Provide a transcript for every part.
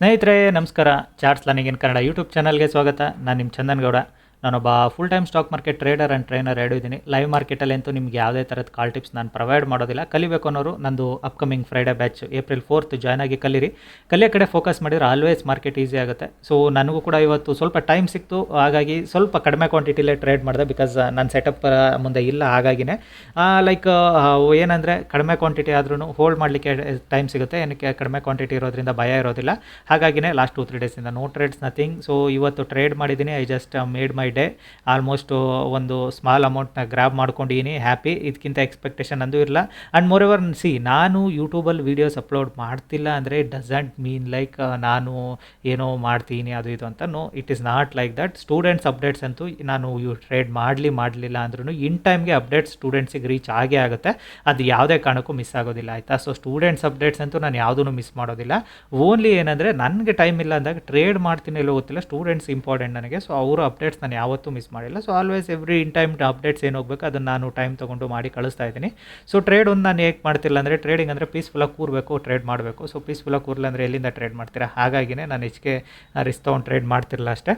ಸ್ನೇಹಿತರೆ ನಮಸ್ಕಾರ. Charts learning in Kannada YouTube ಚಾನಲ್ಗೆ ಸ್ವಾಗತ. ನಾನು ನಿಮ್ಮ ಚಂದನ್ ಗೌಡ. ನಾನೊಬ್ಬ full time stock market trader and trainer ಎರಡೂ ಇದ್ದೀನಿ. ಲೈವ್ ಮಾರ್ಕೆಟಲ್ಲಿ ಅಂತೂ ನಿಮ್ಗೆ ಯಾವುದೇ ಥರದ ಕಾಲ್ ಟಿಪ್ಸ್ ನಾನು ಪ್ರೊವೈಡ್ ಮಾಡೋದಿಲ್ಲ. ಕಲಿಬೇಕು ಅನ್ನೋರು ನಂದು upcoming Friday batch April 4th join ಆಗಿ ಕಲೀರಿ. ಕಲಿಯೋ ಕಡೆ ಫೋಕಸ್ ಮಾಡಿದ್ರೆ ಆಲ್ವೇಸ್ ಮಾರ್ಕೆಟ್ ಈಸಿ ಆಗುತ್ತೆ. ಸೊ ನನಗೂ ಕೂಡ ಇವತ್ತು ಸ್ವಲ್ಪ ಟೈಮ್ ಸಿಕ್ತು, ಹಾಗಾಗಿ ಸ್ವಲ್ಪ ಕಡಿಮೆ ಕ್ವಾಂಟಿಟಿಲೇ ಟ್ರೇಡ್ ಮಾಡಿದೆ. ಬಿಕಾಸ್ ನನ್ನ ಸೆಟಪ್ ಮುಂದೆ ಇಲ್ಲ, ಹಾಗಾಗಿನೇ ಏನಂದರೆ ಕಡಿಮೆ ಕ್ವಾಂಟಿಟಿ ಆದ್ರೂ ಹೋಲ್ಡ್ ಮಾಡಲಿಕ್ಕೆ ಟೈಮ್ ಸಿಗುತ್ತೆ. ಏನಕ್ಕೆ ಕಡಿಮೆ ಕ್ವಾಂಟಿಟಿ ಇರೋದ್ರಿಂದ ಭಯ ಇರೋದಿಲ್ಲ. ಹಾಗಾಗಿನೇ ಲಾಸ್ಟ್ 2-3 ಡೇಸಿಂದ ನೋ ಟ್ರೇಡ್ಸ್ ನಥಿಂಗ್. ಸೊ ಇವತ್ತು ಟ್ರೇಡ್ ಮಾಡಿದ್ದೀನಿ. I just made my day. Almost ಒಂದು ಸ್ಮಾಲ್ ಅಮೌಂಟ್ನ ಗ್ರ್ಯಾಬ್ ಮಾಡ್ಕೊಂಡಿದ್ದೀನಿ. ಹ್ಯಾಪಿ. ಇದಕ್ಕಿಂತ ಎಕ್ಸ್ಪೆಕ್ಟೇಷನ್ ಅಂದೂ ಇರಲ್ಲ. ಆ್ಯಂಡ್ ಮೋರ್ ಎವರ್ ನಾನು ಯೂಟ್ಯೂಬಲ್ಲಿ ವೀಡಿಯೋಸ್ ಅಪ್ಲೋಡ್ ಮಾಡ್ತಿಲ್ಲ ಅಂದರೆ ಡಸಂಟ್ ಮೀನ್ ಲೈಕ್ ನಾನು ಏನೋ ಮಾಡ್ತೀನಿ ಅದು ಇದು ಅಂತ. No, it is not like that. Students updates ಅಂತೂ ನಾನು ಟ್ರೇಡ್ ಮಾಡಲಿಲ್ಲ ಅಂದ್ರೂ ಇನ್ ಟೈಮ್ಗೆ ಅಪ್ಡೇಟ್ಸ್ ಸ್ಟೂಡೆಂಟ್ಸಿಗೆ ರೀಚ್ ಆಗೇ ಆಗುತ್ತೆ. ಅದು ಯಾವುದೇ ಕಾರಣಕ್ಕೂ ಮಿಸ್ ಆಗೋದಿಲ್ಲ, ಆಯಿತಾ. ಸೊ ಸ್ಟೂಡೆಂಟ್ಸ್ ಅಪ್ಡೇಟ್ಸ್ ಅಂತೂ ನಾನು ಯಾವುದೂ ಮಿಸ್ ಮಾಡೋದಿಲ್ಲ. ಓನ್ಲಿ ಏನಂದರೆ ನನಗೆ ಟೈಮ್ ಇಲ್ಲ ಅಂದಾಗ ಟ್ರೇಡ್ ಮಾಡ್ತೀನಿ ಎಲ್ಲೋ ಗೊತ್ತಿಲ್ಲ, ಸ್ಟೂಡೆಂಟ್ಸ್ ಇಂಪಾರ್ಟೆಂಟ್ ನನಗೆ. ಸೊ ಅವರ ಅಪ್ಡೇಟ್ಸ್ ನಾನು ಯಾವತ್ತೂ ಮಿಸ್ ಮಾಡಿಲ್ಲ. So always every in time updates ಏನು ಹೋಗಬೇಕು ಅದನ್ನು ನಾನು ಟೈಮ್ ತೊಗೊಂಡು ಮಾಡಿ ಕಳಿಸ್ತಾ ಇದ್ದೀನಿ. ಸೊ ಟ್ರೇಡ್ ಒಂದು ನಾನು ಹೇಗೆ ಮಾಡ್ತಿಲ್ಲ ಅಂದರೆ, ಟ್ರೇಡಿಂಗ್ ಅಂದರೆ ಪೀಸ್ಫುಲ್ಲಾಗಿ ಕೂರಬೇಕು, ಟ್ರೇಡ್ ಮಾಡಬೇಕು. ಸೊ ಪೀಸ್ಫುಲ್ಲಾಗಿ ಕೂರಲ್ಲ ಅಂದರೆ ಎಲ್ಲಿಂದ ಟ್ರೇಡ್ ಮಾಡ್ತೀರಾ? ಹಾಗಾಗಿನೇ ನಾನು ಹೆಚ್ಚಿಗೆ ರಿಸ್ಕ್ ತೊಗೊಂಡು ಟ್ರೇಡ್ ಮಾಡ್ತಿರಲ್ಲ ಅಷ್ಟೇ.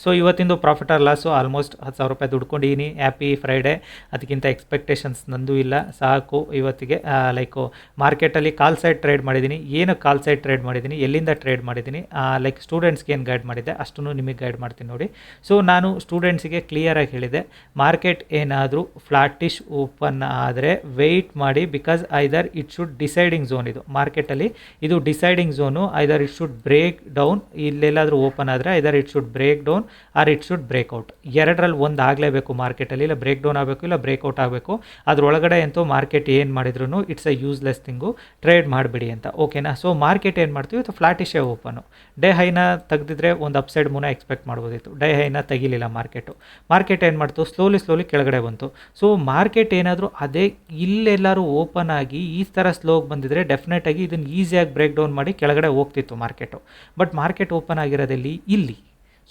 ಸೊ ಇವತ್ತಿಂದು ಪ್ರಾಫಿಟ್ ಆರ್ ಲಾಸು ಆಲ್ಮೋಸ್ಟ್ 10,000 ರೂಪಾಯಿ ದುಡ್ಕೊಂಡಿದ್ದೀನಿ. Happy Friday. ಅದಕ್ಕಿಂತ ಎಕ್ಸ್ಪೆಕ್ಟೇಷನ್ಸ್ ನಂದು ಇಲ್ಲ, ಸಾಕು ಇವತ್ತಿಗೆ. ಮಾರ್ಕೆಟಲ್ಲಿ ಕಾಲ್ ಸೈಡ್ ಟ್ರೇಡ್ ಮಾಡಿದ್ದೀನಿ. ಏನು ಕಾಲ್ ಸೈಡ್ ಟ್ರೇಡ್ ಮಾಡಿದ್ದೀನಿ, ಎಲ್ಲಿಂದ ಟ್ರೇಡ್ ಮಾಡಿದ್ದೀನಿ, ಸ್ಟೂಡೆಂಟ್ಸ್ಗೆ ಏನು ಗೈಡ್ ಮಾಡಿದ್ದೆ ಅಷ್ಟನ್ನು ನಿಮಗೆ ಗೈಡ್ ಮಾಡ್ತೀನಿ ನೋಡಿ. ಸೊ ನಾನು ಸ್ಟೂಡೆಂಟ್ಸಿಗೆ ಕ್ಲಿಯರಾಗಿ ಹೇಳಿದೆ, ಮಾರ್ಕೆಟ್ ಏನಾದರೂ ಫ್ಲಾಟಿಶ್ ಓಪನ್ ಆದರೆ ವೆಯ್ಟ್ ಮಾಡಿ. Because either it should deciding zone, ಇದು ಮಾರ್ಕೆಟಲ್ಲಿ ಇದು deciding zone. Either it should break down, ಇಲ್ಲೆಲ್ಲಾದರೂ ಓಪನ್ ಆದರೆ either it should break down or it should breakout. ಎರಡರಲ್ಲಿ ಒಂದು ಆಗಲೇಬೇಕು ಮಾರ್ಕೆಟಲ್ಲಿ. ಇಲ್ಲ ಬ್ರೇಕ್ ಡೌನ್ ಆಗಬೇಕು, ಇಲ್ಲ ಬ್ರೇಕ್ಔಟ್ ಆಗಬೇಕು. ಅದರೊಳಗಡೆ ಅಂತೂ ಮಾರ್ಕೆಟ್ ಏನು ಮಾಡಿದ್ರು it's a useless thing, trade ಮಾಡಿಬಿಡಿ ಅಂತ. ಓಕೆನಾ. ಸೊ ಮಾರ್ಕೆಟ್ ಏನು ಮಾಡ್ತೀವಿ, ಇದು ಫ್ಲಾಟಿಶೇ ಓಪನು. ಡೇ ಹೈನ ತೆಗೆದಿದ್ರೆ ಒಂದು ಅಪ್ಸೈಡ್ ಮೂನ ಎಕ್ಸ್ಪೆಕ್ಟ್ ಮಾಡ್ಬೋದಿತ್ತು. ಡೇ ಹೈನ ತೆಗಿಲಿಲ್ಲ ಮಾರ್ಕೆಟ್ ಏನು ಮಾಡ್ತು, ಸ್ಲೋಲಿ ಕೆಳಗಡೆ ಬಂತು. ಸೊ ಮಾರ್ಕೆಟ್ ಏನಾದರೂ ಅದೇ ಇಲ್ಲೆಲ್ಲರೂ ಓಪನ್ ಆಗಿ ಈ ಥರ ಸ್ಲೋಗಿ ಬಂದಿದ್ರೆ ಡೆಫಿನೆಟಾಗಿ ಇದನ್ನು ಈಸಿಯಾಗಿ ಬ್ರೇಕ್ ಡೌನ್ ಮಾಡಿ ಕೆಳಗಡೆ ಹೋಗ್ತಿತ್ತು ಮಾರ್ಕೆಟು. ಬಟ್ ಮಾರ್ಕೆಟ್ ಓಪನ್ ಆಗಿರೋದಲ್ಲಿ ಇಲ್ಲಿ.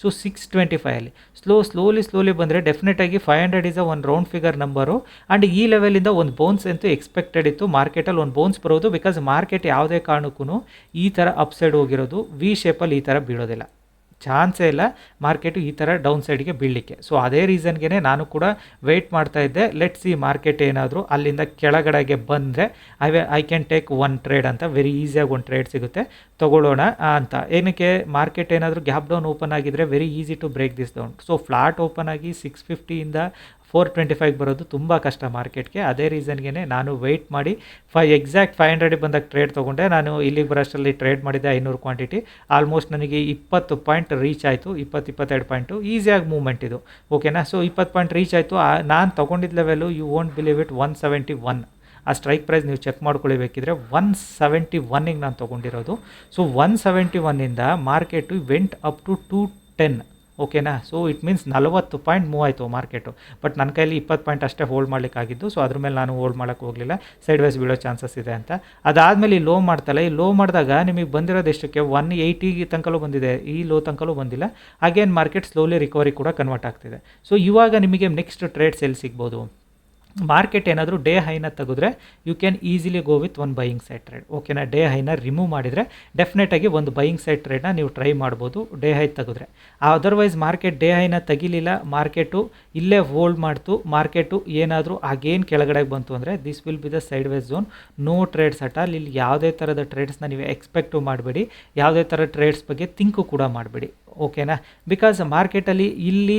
ಸೊ 625 ಅಲ್ಲಿ ಸ್ಲೋಲಿ ಬಂದರೆ ಡೆಫಿನೆಟಾಗಿ 500 ಇಸ್ ಒಂದು ರೌಂಡ್ ಫಿಗರ್ ನಂಬರು. ಆ್ಯಂಡ್ ಈ ಲೆವೆಲಿಂದ ಒಂದು ಬೌನ್ಸ್ ಅಂತೂ ಎಕ್ಸ್ಪೆಕ್ಟೆಡ್ ಇತ್ತು. ಮಾರ್ಕೆಟಲ್ಲಿ ಒಂದು ಬೌನ್ಸ್ ಬರೋದು. ಬಿಕಾಸ್ ಮಾರ್ಕೆಟ್ ಯಾವುದೇ ಕಾರಣಕ್ಕೂ ಈ ಥರ ಅಪ್ಸೈಡ್ ಹೋಗಿರೋದು ವಿ ಶೇಪಲ್ಲಿ ಈ ಥರ ಬೀಳೋದಿಲ್ಲ, ಚಾನ್ಸೇ ಇಲ್ಲ ಮಾರ್ಕೆಟು ಈ ಥರ ಡೌನ್ ಸೈಡ್ಗೆ ಬೀಳಲಿಕ್ಕೆ. ಸೊ ಅದೇ ರೀಸನ್ಗೆ ನಾನು ಕೂಡ ವೆಯ್ಟ್ ಮಾಡ್ತಾ ಇದ್ದೆ. ಲೆಟ್ ಸಿ ಮಾರ್ಕೆಟ್ ಏನಾದರೂ ಅಲ್ಲಿಂದ ಕೆಳಗಡೆಗೆ ಬಂದರೆ I can take one trade ಅಂತ. ವೆರಿ ಈಸಿಯಾಗಿ ಒಂದು ಟ್ರೇಡ್ ಸಿಗುತ್ತೆ, ತೊಗೊಳ್ಳೋಣ ಅಂತ. ಏನಕ್ಕೆ, ಮಾರ್ಕೆಟ್ ಏನಾದರೂ ಗ್ಯಾಪ್ ಡೌನ್ ಓಪನ್ ಆಗಿದ್ದರೆ very easy to break this down. So flat open ಆಗಿ 650ಇಂದ 425 ಬರೋದು ತುಂಬ ಕಷ್ಟ ಮಾರ್ಕೆಟ್ಗೆ. ಅದೇ ರೀಸನ್ಗೆ ನಾನು ವೆಯ್ಟ್ ಮಾಡಿ ಎಕ್ಸಾಕ್ಟ್ 500 ಬಂದಾಗ ಟ್ರೇಡ್ ತೊಗೊಂಡೆ. ನಾನು ಇಲ್ಲಿಗೆ ಬರೋಷ್ಟರಲ್ಲಿ ಟ್ರೇಡ್ ಮಾಡಿದ್ದೆ 500 ಕ್ವಾಂಟಿಟಿ. ಆಲ್ಮೋಸ್ಟ್ ನನಗೆ 20 ಪಾಯಿಂಟ್ ರೀಚ್ ಆಯಿತು, 22 ಪಾಯಿಂಟು. ಈಸಿಯಾಗಿ ಮೂವ್ಮೆಂಟ್ ಇದು. ಓಕೆನಾ. ಸೊ 20 ಪಾಯಿಂಟ್ ರೀಚ್ ಆಯಿತು. ನಾನು ತೊಗೊಂಡಿದ್ದ level you won't believe it 171. ಆ ಸ್ಟ್ರೈಕ್ ಪ್ರೈಸ್ ನೀವು ಚೆಕ್ ಮಾಡ್ಕೊಳ್ಬೇಕಿದ್ರೆ 171ಗೆ ನಾನು ತೊಗೊಂಡಿರೋದು. ಸೊ 171ಇಂದ ಮಾರ್ಕೆಟು ವೆಂಟ್ ಅಪ್ ಟು 210. ಓಕೆನಾ. So it means 40 point move ಆಯಿತು ಮಾರ್ಕೆಟು. ಬಟ್ ನನ್ನ ಕೈಲಿ 20 ಪಾಯಿಂಟ್ ಅಷ್ಟೇ ಹೋಲ್ಡ್ ಮಾಡಲಿಕ್ಕಾಗಿದ್ದು. ಸೊ ಅದ್ರ ಮೇಲೆ ನಾನು ಹೋಲ್ಡ್ ಮಾಡೋಕ್ಕೆ ಹೋಗಲಿಲ್ಲ, ಸೈಡ್ ವೈಸ್ ಬೀಳೋ ಚಾನ್ಸಸ್ ಇದೆ ಅಂತ. ಅದಾದಮೇಲೆ ಈ ಲೋ ಮಾಡ್ತಲ್ಲ, ಈ ಲೋ ಮಾಡಿದಾಗ ನಿಮಗೆ ಬಂದಿರೋದು ಎಷ್ಟಕ್ಕೆ 180 ತನಕಲೂ ಬಂದಿದೆ, ಈ ಲೋ ತನಕಲೂ ಬಂದಿಲ್ಲ. ಅಗೇನ್ ಮಾರ್ಕೆಟ್ ಸ್ಲೋಲಿ ರಿಕವರಿ ಕೂಡ ಕನ್ವರ್ಟ್ ಆಗ್ತಿದೆ. ಸೊ ಇವಾಗ ನಿಮಗೆ ನೆಕ್ಸ್ಟ್ ಟ್ರೇಡ್ಸ್ ಎಲ್ಲಿ ಸಿಗ್ಬೋದು, ಮಾರ್ಕೆಟ್ ಏನಾದರೂ ಡೇ ಹೈನ ತೆಗೆದ್ರೆ you can easily go with ಒಂದು ಬೈಯಿಂಗ್ ಸೈಡ್ ಟ್ರೇಡ್. ಓಕೆನಾ. ಡೇ ಹೈನ ರಿಮೂವ್ ಮಾಡಿದರೆ ಡೆಫಿನೆಟಾಗಿ ಒಂದು ಬೈಯಿಂಗ್ ಸೈಡ್ ಟ್ರೇಡ್ನ ನೀವು ಟ್ರೈ ಮಾಡ್ಬೋದು ಡೇ ಹೈ ತೆಗೆದ್ರೆ. ಅದರ್ವೈಸ್ ಮಾರ್ಕೆಟ್ ಡೇ ಹೈನ ತೆಗಿಲಿಲ್ಲ, ಮಾರ್ಕೆಟು ಇಲ್ಲೇ ಹೋಲ್ಡ್ ಮಾಡ್ತು, ಮಾರ್ಕೆಟು ಏನಾದರೂ ಆಗೇನು ಕೆಳಗಡೆಗೆ ಬಂತು ಅಂದರೆ this will be the sideways zone. No trades at all. ಇಲ್ಲಿ ಯಾವುದೇ ಥರದ ಟ್ರೇಡ್ಸ್ನ ನೀವು ಎಕ್ಸ್ಪೆಕ್ಟು ಮಾಡಬೇಡಿ, ಯಾವುದೇ ಥರ ಟ್ರೇಡ್ಸ್ ಬಗ್ಗೆ ಥಿಂಕು ಕೂಡ ಮಾಡಬೇಡಿ. ಓಕೆನಾ. ಬಿಕಾಸ್ ಮಾರ್ಕೆಟಲ್ಲಿ ಇಲ್ಲಿ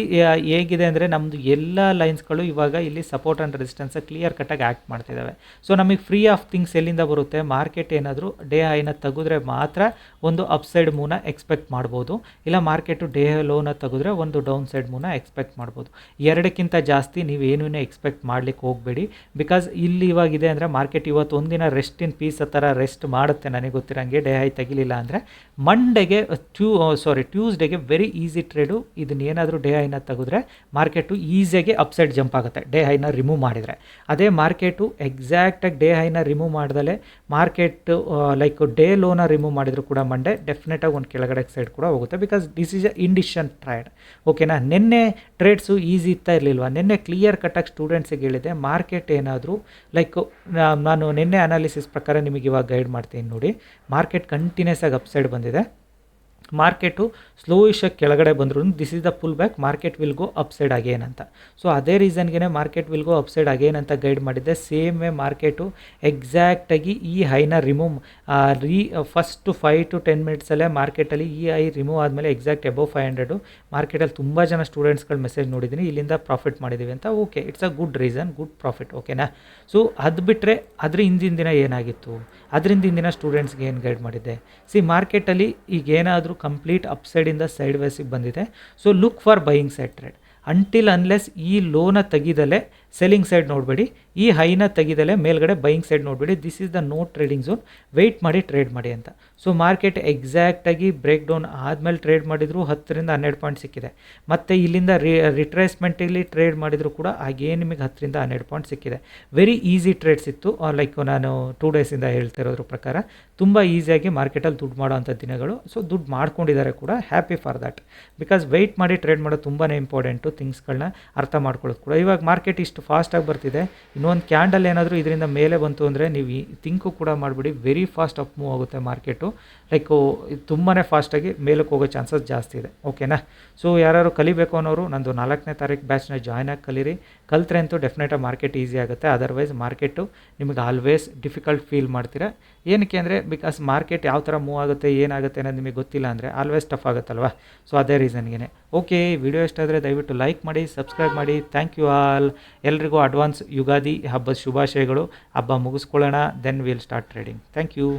ಹೇಗಿದೆ ಅಂದರೆ ನಮ್ಮದು ಎಲ್ಲ ಲೈನ್ಸ್ಗಳು ಇವಾಗ ಇಲ್ಲಿ ಸಪೋರ್ಟ್ ಆ್ಯಂಡ್ ರೆಸಿಸ್ಟೆನ್ಸ್ ಕ್ಲಿಯರ್ ಕಟ್ಟಾಗಿ ಆ್ಯಕ್ಟ್ ಮಾಡ್ತಿದ್ದಾವೆ. ಸೊ ನಮಗೆ ಫ್ರೀ ಆಫ್ ಥಿಂಗ್ಸ್ ಎಲ್ಲಿಂದ ಬರುತ್ತೆ, ಮಾರ್ಕೆಟ್ ಏನಾದರೂ ಡೇ ಹೈನ ತೆಗೆದ್ರೆ ಮಾತ್ರ ಒಂದು ಅಪ್ಸೈಡ್ ಮೂನ ಎಕ್ಸ್ಪೆಕ್ಟ್ ಮಾಡ್ಬೋದು. ಇಲ್ಲ ಮಾರ್ಕೆಟು ಡೇ ಲೋನ ತೆಗೆದ್ರೆ ಒಂದು ಡೌನ್ ಸೈಡ್ ಮೂನ ಎಕ್ಸ್ಪೆಕ್ಟ್ ಮಾಡ್ಬೋದು. ಎರಡಕ್ಕಿಂತ ಜಾಸ್ತಿ ನೀವೇನೂ ಎಕ್ಸ್ಪೆಕ್ಟ್ ಮಾಡ್ಲಿಕ್ಕೆ ಹೋಗಬೇಡಿ. ಬಿಕಾಸ್ ಇಲ್ಲಿ ಇವಾಗಿದೆ ಅಂದರೆ ಮಾರ್ಕೆಟ್ ಇವತ್ತು ಒಂದಿನ ರೆಸ್ಟ್ ಇನ್ ಪೀಸ್ ಆ ಥರ ರೆಸ್ಟ್ ಮಾಡುತ್ತೆ ನನಗೆ ಗೊತ್ತಿರೋಂಗೆ. ಡೇ ಹೈ ತೆಗಿಲಿಲ್ಲ ಅಂದರೆ ಮಂಡೆಗೆ ಟ್ಯೂಸ್ಡೇಗೆ ವೆರಿ ಈಸಿ ಟ್ರೇಡು. ಇದನ್ನೇನಾದರೂ ಡೇ ಹೈನ ತೆಗೆದ್ರೆ ಮಾರ್ಕೆಟು ಈಸಿಯಾಗಿ ಅಪ್ಸೈಡ್ ಜಂಪ್ ಆಗುತ್ತೆ ಡೇ ಹೈನ ರಿಮೂವ್ ಮಾಡಿದರೆ. ಅದೇ ಮಾರ್ಕೆಟು ಎಕ್ಸಾಕ್ಟಾಗಿ ಡೇ ಹೈನ ರಿಮೂವ್ ಮಾಡ್ದಲೇ ಮಾರ್ಕೆಟ್ ಡೇ ಲೋನ ರಿಮೂವ್ ಮಾಡಿದ್ರು ಕೂಡ ಮಂಡೆ ಡೆಫಿನೆಟಾಗಿ ಒಂದು ಕೆಳಗಡೆ ಸೈಡ್ ಕೂಡ ಹೋಗುತ್ತೆ. Because this is a indecision trade. ಓಕೆನಾ. ನಿನ್ನೆ ಟ್ರೇಡ್ಸು ಈಸಿ ಇರ್ತಾ ಇರಲಿಲ್ವ, ನಿನ್ನೆ ಕ್ಲಿಯರ್ ಕಟ್ಟಾಗಿ ಸ್ಟೂಡೆಂಟ್ಸಿಗೆ ಹೇಳಿದೆ. ಮಾರ್ಕೆಟ್ ಏನಾದರೂ ನಾನು ನಿನ್ನೆ ಅನಾಲಿಸಿಸ್ ಪ್ರಕಾರ ನಿಮಗೆ ಇವಾಗ ಗೈಡ್ ಮಾಡ್ತೀನಿ ನೋಡಿ. ಮಾರ್ಕೆಟ್ ಕಂಟಿನ್ಯೂಸ್ ಆಗಿ ಅಪ್ಸೈಡ್ ಬಂದಿದೆ. ಮಾರ್ಕೆಟು ಸ್ಲೋಯಿಶಾಗಿ ಕೆಳಗಡೆ ಬಂದ್ರು this is the pull back, market will go upside again ಅಂತ. ಸೊ ಅದೇ ರೀಸನ್ಗೆ market will go upside again ಅಂತ ಗೈಡ್ ಮಾಡಿದ್ದೆ. ಸೇಮ್ ವೇ ಮಾರ್ಕೆಟು ಎಕ್ಸಾಕ್ಟಾಗಿ ಈ ಹೈನ ರಿಮೂವ್ ಫಸ್ಟ್ 5 to 10 ಮಿನಿಟ್ಸಲ್ಲೇ ಮಾರ್ಕೆಟಲ್ಲಿ ಈ ಹೈ ರಿಮೂವ್ ಆದಮೇಲೆ ಎಕ್ಸಾಕ್ಟ್ ಅಬೌವ್ 500 ಮಾರ್ಕೆಟಲ್ಲಿ ತುಂಬ ಜನ ಸ್ಟೂಡೆಂಟ್ಸ್ಗಳು ಮೆಸೇಜ್ ನೋಡಿದ್ದೀನಿ ಇಲ್ಲಿಂದ ಪ್ರಾಫಿಟ್ ಮಾಡಿದ್ದೀವಿ ಅಂತ. Okay, it's a good reason, good profit, ಓಕೆನಾ. ಸೊ ಅದು ಬಿಟ್ಟರೆ ಅದ್ರ ಹಿಂದಿನ ದಿನ ಏನಾಗಿತ್ತು, ಅದರಿಂದ ಹಿಂದಿನ ಸ್ಟೂಡೆಂಟ್ಸ್ಗೆ ಏನು ಗೈಡ್ ಮಾಡಿದ್ದೆ. ಮಾರ್ಕೆಟಲ್ಲಿ ಈಗ ಏನಾದರೂ ಕಂಪ್ಲೀಟ್ ಅಪ್ಸೈಡಿಂದ ಸೈಡ್ ವೇಸಿಗೆ ಬಂದಿದೆ. So look for buying side trade until unless ಈ ಲೋನ ತೆಗಿದಲೆ ಸೆಲ್ಲಿಂಗ್ ಸೈಡ್ ನೋಡಬೇಡಿ, ಈ ಹೈನ ತೆಗಿದಲೆ ಮೇಲ್ಗಡೆ ಬೈಯಿಂಗ್ ಸೈಡ್ ನೋಡಬೇಡಿ. This is the no trading zone, wait ಮಾಡಿ ಟ್ರೇಡ್ ಮಾಡಿ ಅಂತ. ಸೊ ಮಾರ್ಕೆಟ್ ಎಕ್ಸಾಕ್ಟಾಗಿ ಬ್ರೇಕ್ ಡೌನ್ ಆದಮೇಲೆ ಟ್ರೇಡ್ ಮಾಡಿದ್ರು 10ರಿಂದ 12 ಪಾಯಿಂಟ್ ಸಿಕ್ಕಿದೆ. ಮತ್ತು ಇಲ್ಲಿಂದ ರಿಟ್ರೇಸ್ಮೆಂಟಲ್ಲಿ ಟ್ರೇಡ್ ಮಾಡಿದ್ರು ಕೂಡ ಹಾಗೇ ನಿಮಗೆ 10ರಿಂದ 12 ಪಾಯಿಂಟ್ ಸಿಕ್ಕಿದೆ. ವೆರಿ ಈಸಿ ಟ್ರೇಡ್ಸ್ ಇತ್ತು. ಲೈಕ್ ನಾನು 2 ಡೇಸಿಂದ ಹೇಳ್ತಿರೋದ್ರ ಪ್ರಕಾರ ತುಂಬ ಈಸಿಯಾಗಿ ಮಾರ್ಕೆಟಲ್ಲಿ ದುಡ್ಡು ಮಾಡೋ ಅಂಥ ದಿನಗಳು. ಸೊ ದುಡ್ಡು ಮಾಡ್ಕೊಂಡಿದ್ದಾರೆ ಕೂಡ, happy for that. Because wait ಮಾಡಿ ಟ್ರೇಡ್ ಮಾಡೋದು ತುಂಬಾ ಇಂಪಾರ್ಟೆಂಟು, ಥಿಂಗ್ಸ್ಗಳನ್ನ ಅರ್ಥ ಮಾಡ್ಕೊಳ್ಳೋದು ಕೂಡ. ಇವಾಗ ಮಾರ್ಕೆಟ್ ಇಷ್ಟು ಫಾಸ್ಟಾಗಿ ಬರ್ತಿದೆ, ಇನ್ನೊಂದು ಕ್ಯಾಂಡಲ್ ಏನಾದರೂ ಇದರಿಂದ ಮೇಲೆ ಬಂತು ಅಂದರೆ ನೀವು ಥಿಂಕು ಕೂಡ ಮಾಡಿಬಿಡಿ, ವೆರಿ ಫಾಸ್ಟ್ ಅಪ್ ಮೂವ್ ಆಗುತ್ತೆ ಮಾರ್ಕೆಟು. ಲೈಕು ತುಂಬಾ ಫಾಸ್ಟಾಗಿ ಮೇಲಕ್ಕೆ ಹೋಗೋ ಚಾನ್ಸಸ್ ಜಾಸ್ತಿ ಇದೆ, ಓಕೆನಾ. ಸೊ ಯಾರು ಕಲಿಬೇಕು ಅನ್ನೋರು ನಂದು 4ನೇ ತಾರೀಕು ಬ್ಯಾಚ್ನ ಜಾಯ್ನ್ ಆಗಿ ಕಲೀರಿ. ಕಲ್ತ್ರೆ ಅಂತೂ ಡೆಫಿನೆಟಾಗಿ ಮಾರ್ಕೆಟ್ ಈಸಿ ಆಗುತ್ತೆ. ಅದರ್ವೈಸ್ ಮಾರ್ಕೆಟು ನಿಮಗೆ ಆಲ್ವೇಸ್ ಡಿಫಿಕಲ್ಟ್ ಫೀಲ್ ಮಾಡ್ತೀರಾ. ಏನಕ್ಕೆ ಅಂದರೆ ಬಿಕಾಸ್ ಮಾರ್ಕೆಟ್ ಯಾವ ಥರ ಮೂವ್ ಆಗುತ್ತೆ ಏನಾಗುತ್ತೆ ಅನ್ನೋದು ನಿಮಗೆ ಗೊತ್ತಿಲ್ಲ ಅಂದರೆ ಆಲ್ವೇಸ್ ಟಫ್ ಆಗುತ್ತಲ್ವ. ಸೊ ಅದೇ ರೀಸನ್ಗೆ. ಓಕೆ, ವಿಡಿಯೋ ಇಷ್ಟ ಆದರೆ ದಯವಿಟ್ಟು ಲೈಕ್ ಮಾಡಿ, ಸಬ್ಸ್ಕ್ರೈಬ್ ಮಾಡಿ. Thank you all. ಎಲ್ರಿಗೂ ಅಡ್ವಾನ್ಸ್ ಯುಗಾದಿ ಹಬ್ಬದ ಶುಭಾಶಯಗಳು. ಹಬ್ಬ ಮುಗಿಸ್ಕೊಳ್ಳೋಣ, then will start trading. Thank you.